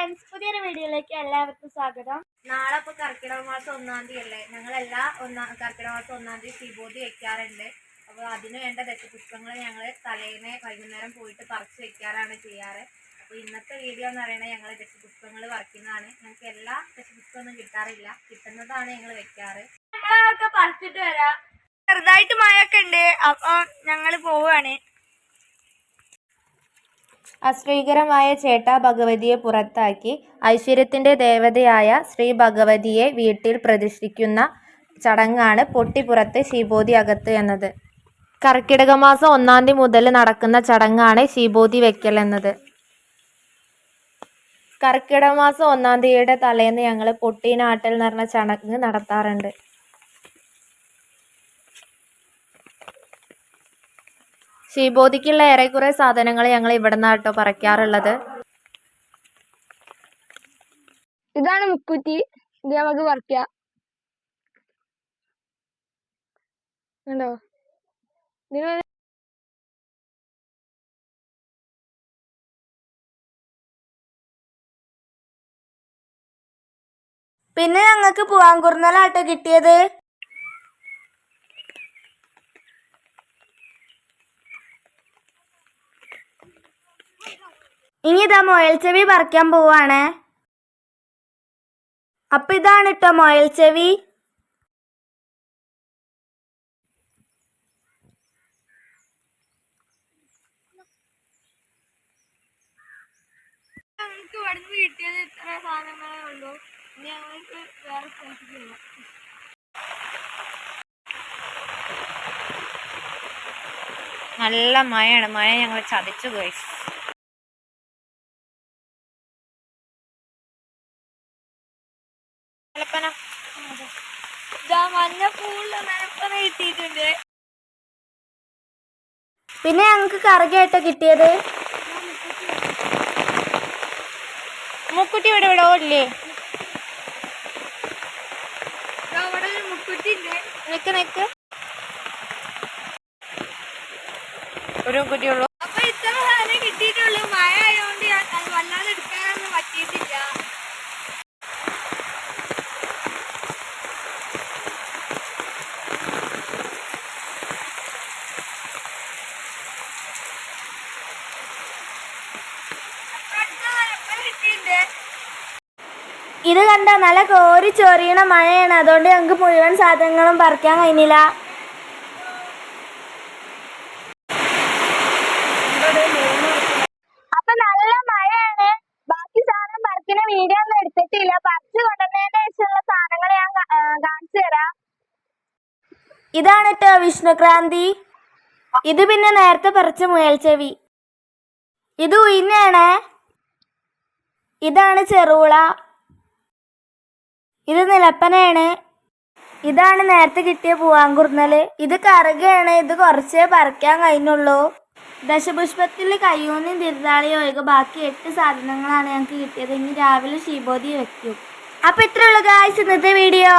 Friends, പുതിയൊരു വീഡിയോയിലേക്ക് എല്ലാവർക്കും സ്വാഗതം. നാളെ ഇപ്പോൾ കർക്കിടക മാസം 1-ാം തീയതി അല്ലേ. ഞങ്ങളെല്ലാ കർക്കിടക മാസം 1-ാം തീയതി ശിവോതി വെക്കാറുണ്ട്. അപ്പോൾ അതിന് വേണ്ട ദശപുഷ്പങ്ങൾ ഞങ്ങൾ തലേന്ന് വൈകുന്നേരം പോയിട്ട് പറിച്ച് വെക്കാറാണ് ചെയ്യാറ്. അപ്പോൾ ഇന്നത്തെ വീഡിയോ എന്ന് പറയുന്നത് ഞങ്ങൾ ദശപുഷ്പങ്ങൾ പറിക്കുന്നതാണ്. ഞങ്ങൾക്ക് എല്ലാ ദശപുഷ്പമൊന്നും കിട്ടാറില്ല, കിട്ടുന്നതാണ് ഞങ്ങൾ വെക്കാറ്. ഞങ്ങളൊക്കെ പറിച്ചിട്ട് വരാം. ചെറുതായിട്ട് മഴയൊക്കെ ഉണ്ട്, അപ്പോൾ ഞങ്ങൾ പോവുകയാണ്. അശ്രീകരമായ ചേട്ടാ ഭഗവതിയെ പുറത്താക്കി ഐശ്വര്യത്തിൻ്റെ ദേവതയായ ശ്രീ ഭഗവതിയെ വീട്ടിൽ പ്രതിഷ്ഠിക്കുന്ന ചടങ്ങാണ് പൊട്ടിപ്പുറത്ത് ശീബോധി അകത്ത് എന്നത്. കർക്കിടക മാസം 1-ാം തീയതി മുതൽ നടക്കുന്ന ചടങ്ങാണ് ശീബോധി വെക്കൽ എന്നത്. കർക്കിടക മാസം 1-ാം തീയതിയുടെ തലേന്ന് ഞങ്ങൾ പൊട്ടീനാട്ടൽ എന്ന് പറഞ്ഞ ചടങ്ങ് നടത്താറുണ്ട്. ശീബോധിക്കുള്ള ഏറെക്കുറെ സാധനങ്ങൾ ഞങ്ങൾ ഇവിടെ നിന്നാട്ടോ പറിക്കാറുള്ളത്. ഇതാണ് മുക്കുറ്റി. ഇത് നമുക്ക് പറിക്കാം. കണ്ടോ? പിന്നെ ഞങ്ങൾക്ക് പൂവാങ്കുറുന്നലാട്ടോ കിട്ടിയത്. ഇനി ഇതാ മുയൽ ചെവി പറിക്കാൻ പോവാണ്. അപ്പൊ ഇതാണ് കേട്ടോ മുയൽ ചെവി. ഞങ്ങൾക്ക് ഇവിടുന്ന് കിട്ടിയത് ഇത്ര സാധനങ്ങളേ ഉള്ളൂ. ഇനി ഞങ്ങൾക്ക് വേറെ സ്ഥലത്തേക്ക് പോവാം. നല്ല മഴയാണ്, മഴ ഞങ്ങൾ ചതിച്ചു പോയി. കിട്ടിയിട്ടുണ്ട്. പിന്നെ ഞങ്ങൾക്ക് കറുകയായിട്ടോ കിട്ടിയത്. മുക്കുറ്റി ഇവിടെ ഇവിടെ ഓടില്ലേ? അവിടെ ഒരു മുക്കുറ്റി ഉണ്ട്. നിക്ക് ഒരു കുട്ടിയുള്ളൂ. അപ്പൊ ഇത്ര സാധനം കിട്ടിയിട്ടുള്ളൂ. മഴ ആയതുകൊണ്ട് അത് വല്ലാതെ എടുക്കാനൊന്നും പറ്റിയിട്ടില്ല. ഇത് കണ്ട നല്ല കോരി ചൊറിയണ മഴയാണ്, അതുകൊണ്ട് ഞങ്ങൾക്ക് മുഴുവൻ സാധനങ്ങളും പറിക്കാൻ കഴിഞ്ഞില്ല. അപ്പൊ നല്ല മഴയാണ്. ബാക്കി സാധനം പറിക്കുന്ന വീഡിയോ ഒന്നും എടുത്തിട്ടില്ല. പറിച്ചു കൊണ്ടുവന്നതിന്റെ ശേഷമുള്ള സാധനങ്ങൾ ഞാൻ കാണിച്ചു തരാം. ഇതാണ് കേട്ടോ വിഷ്ണുക്രാന്തി. ഇത് പിന്നെ നേരത്തെ പറിച്ച മുയൽ ചെവി. ഇത് ഉയിനാണ്. ഇതാണ് ചെറുള. ഇത് നിലപ്പനയാണ്. ഇതാണ് നേരത്തെ കിട്ടിയ പൂവാങ്കുറുന്നല്. ഇത് കറുകയാണ്. ഇത് കുറച്ചേ പറിക്കാൻ കഴിഞ്ഞുള്ളൂ. ദശപുഷ്പത്തിൽ കയ്യൂന്നും തിരുതാളിയും ഒഴികെ ബാക്കി 8 സാധനങ്ങളാണ് ഞങ്ങൾക്ക് കിട്ടിയത്. ഇനി രാവിലെ ശീബോധി വെക്കും. അപ്പോൾ ഇത്രയുള്ളൂ ഗായ്സ് ഇന്നത്തെ വീഡിയോ.